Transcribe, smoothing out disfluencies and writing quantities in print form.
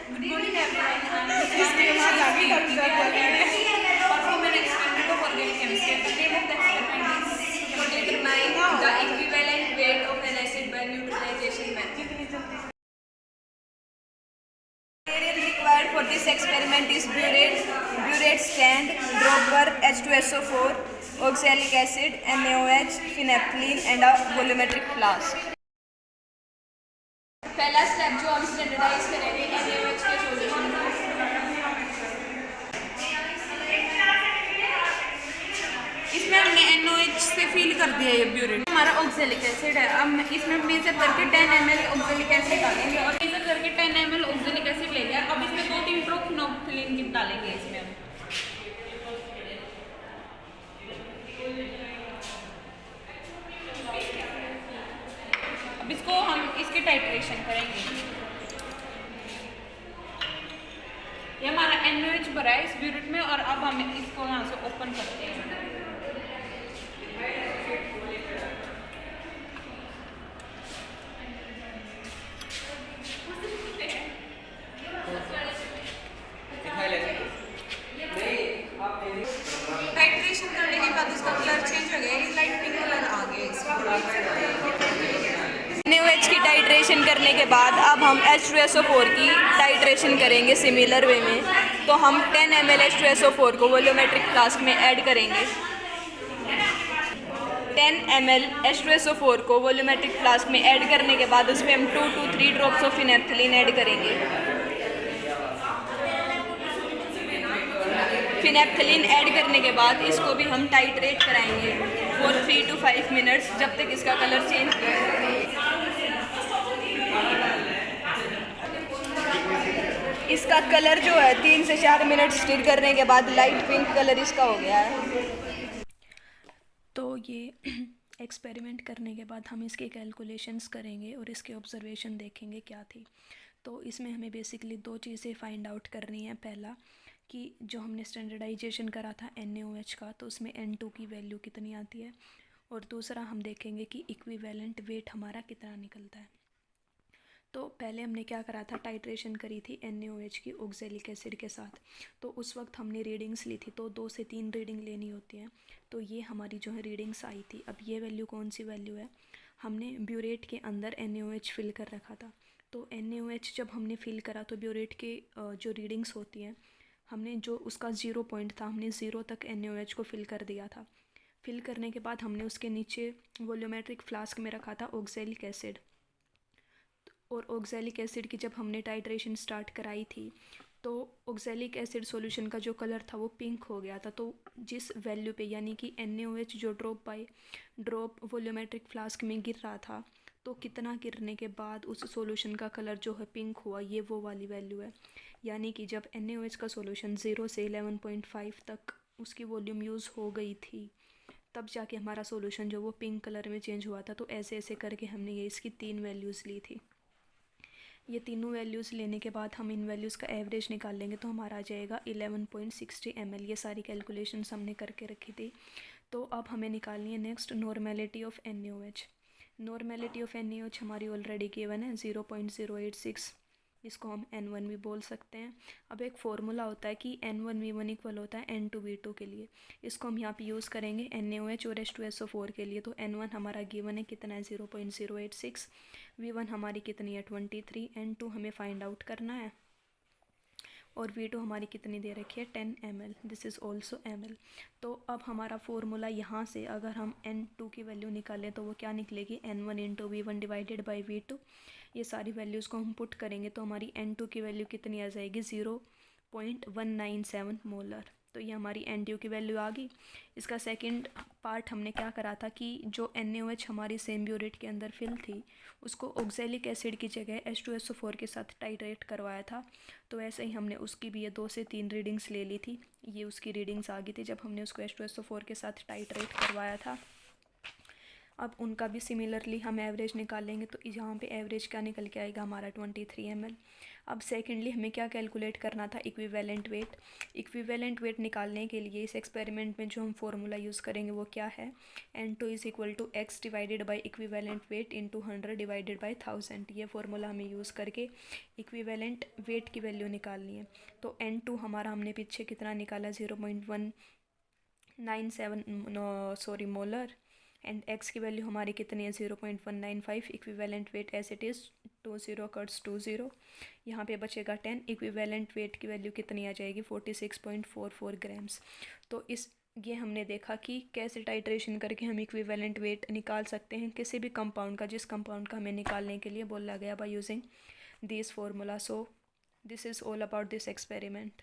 Good morning everyone. Perform an experiment of organic chemistry. The name of the experiment is to determine the equivalent weight of an acid by neutralization method. Material required for this experiment is burette stand, dropper, H2SO4, oxalic acid, NaOH, phenolphthalein and a volumetric flask. पहला step जो हम standardise करेंगे NaOH के solution को। इसमें हमने NaOH से fill कर दिया ये ब्यूरेट। हमारा ऑक्सैलिक एसिड है। अब इसमें मेजर करके 10 ml ऑक्सैलिक एसिड डालेंगे और मेजर करके 10 ml ऑक्सैलिक एसिड ले लिया। अब इसमें 2-3 ड्रॉप फिनोल्फथलीन की डालेंगे इसमें हम। अब इसको हम इसकी टाइट्रेशन करेंगे। ये हमारा NaOH भरा है इस ब्यूरेट में और अब हम इसको यहाँ से ओपन करते हैं। टाइट्रेशन करने के बाद इसका कलर चेंज हो गया, ये लाइट पिंक कलर आ गया इसमें। NaOH की टाइट्रेशन करने के बाद अब हम H2SO4 की टाइट्रेशन करेंगे सिमिलर वे में। तो हम 10 ml H2SO4 को वॉल्यूमेट्रिक फ्लास्क में ऐड करेंगे। 10 ml H2SO4 को वॉल्यूमेट्रिक फ्लास्क में ऐड करने के बाद उसमें हम 2 to 3 drops of phenolphthalein add करेंगे। फिनोल्फथलीन ऐड करने के बाद इसको भी हम टाइट्रेट कराएंगे फॉर 3 to 5 मिनट्स जब तक इसका कलर चेंज नहीं हो। इसका कलर जो है 3 से 4 मिनट स्टिर करने के बाद लाइट पिंक कलर इसका हो गया है। तो ये एक्सपेरिमेंट करने के बाद हम इसके कैलकुलेशंस करेंगे और इसके ऑब्जर्वेशन देखेंगे क्या थी। तो इसमें हमें बेसिकली 2 चीज़ें फाइंड आउट करनी है। पहला कि जो हमने स्टैंडर्डाइजेशन करा था NaOH का, तो उसमें N2 की वैल्यू कितनी आती है, और दूसरा हम देखेंगे कि इक्विवेलेंट वेट हमारा कितना निकलता है। तो पहले हमने क्या करा था, टाइट्रेशन करी थी NaOH की ऑक्सैलिक एसिड के साथ। तो उस वक्त हमने रीडिंग्स ली थी, तो 2 से 3 रीडिंग लेनी होती हैं। तो ये हमारी जो है रीडिंग्स आई थी। अब ये वैल्यू कौन सी वैल्यू है, हमने ब्यूरेट के अंदर NaOH फिल कर रखा था। तो NaOH जब हमने फिल करा तो ब्यूरेट के जो रीडिंग्स होती हैं, हमने जो उसका 0 पॉइंट था, हमने 0 तक NaOH को फिल कर दिया था। फिल करने के बाद हमने उसके नीचे वॉल्यूमेट्रिक फ्लास्क में रखा था ऑक्सैलिक एसिड। और ऑक्सैलिक एसिड की जब हमने टाइट्रेशन स्टार्ट कराई थी तो ऑक्सैलिक एसिड सॉल्यूशन का जो कलर था वो पिंक हो गया था। तो जिस वैल्यू पे, यानी कि NaOH जो drop by drop volumetric flask में गिर रहा था, तो कितना गिरने के बाद उस सॉल्यूशन का कलर जो है पिंक हुआ, ये वो वाली वैल्यू है। यानी कि जब NaOH का सॉल्यूशन 0 से 11.5 तक उसकी वॉल्यूम यूज़ हो गई थी, तब जाके हमारा सॉल्यूशन जो वो पिंक कलर में चेंज हुआ था। तो ऐसे ऐसे करके हमने ये इसकी 3 वैल्यूज़ ली थी। ये तीनों वैल्यूज़ लेने के बाद हम इन वैल्यूज़ का एवरेज निकाल लेंगे, तो हमारा आ जाएगा 11.60 ml। ये सारी कैलकुलेशंस हमने करके रखी थी। तो अब हमें निकालनी है next normality of NaOH। Normality of NaOH हमारी ऑलरेडी गिवन है 0.086, इसको हम N1 भी बोल सकते हैं। अब एक फार्मूला होता है कि N1V1 इक्वल होता है N2V2 के लिए। इसको हम यहाँ पे यूज़ करेंगे NaOH और H2SO4 के लिए। तो N1 हमारा गिवन है कितना है 0.086, V1 हमारी कितनी है 23, N2 हमें फाइंड आउट करना है, और V2 हमारी कितनी दे रखी है 10 ml। This is also ml। तो अब हमारा फॉर्मूला यहाँ से अगर हम N2 की वैल्यू निकालें तो वो क्या निकलेगी, N1 into V1 divided by V2। ये सारी वैल्यूज़ को हम पुट करेंगे तो हमारी N2 की वैल्यू कितनी आ जाएगी 0.197 मोलर। तो ये हमारी N2 की वैल्यू आ गई। इसका सेकंड पार्ट हमने क्या करा था कि जो NaOH हमारी सेम ब्यूरेट के अंदर फिल थी, उसको ऑक्सैलिक एसिड की जगह H2SO4 के साथ टाइट्रेट करवाया था। तो ऐसे ही हमने उसकी भी ये 2 से 3 रीडिंग्स ले ली थी। ये उसकी रीडिंग्स आ गई थी जब हमने उसको H2SO4 के साथ टाइट्रेट करवाया था। अब उनका भी सिमिलरली हम एवरेज निकालेंगे, तो यहाँ पे एवरेज क्या निकल के आएगा हमारा 23 ml। अब सेकेंडली हमें क्या कैलकुलेट करना था, इक्विवेलेंट वेट। इक्विवेलेंट वेट निकालने के लिए इस एक्सपेरिमेंट में जो हम फॉर्मूला यूज़ करेंगे वो क्या है, N2 = x divided by equivalent weight into 100 divided by 1000। ये फार्मूला हमें यूज़ करके इक्विवेलेंट वेट की वैल्यू निकालनी है। तो N2 हमारा हमने पीछे कितना निकाला, 0.197 मोलर, एंड x की वैल्यू हमारी कितनी है, 0.195। Equivalent weight as it is 20 cuts 20, यहाँ पे बचेगा 10। इक्विवेलेंट वेट की वैल्यू कितनी आ जाएगी, 46.44 ग्राम्स। तो ये हमने देखा कि कैसे टाइट्रेशन करके हम इक्विवेलेंट वेट निकाल सकते हैं किसी भी कंपाउंड का, जिस कंपाउंड का हमें निकालने के लिए बोला गया by using this formula. So this is all about this experiment.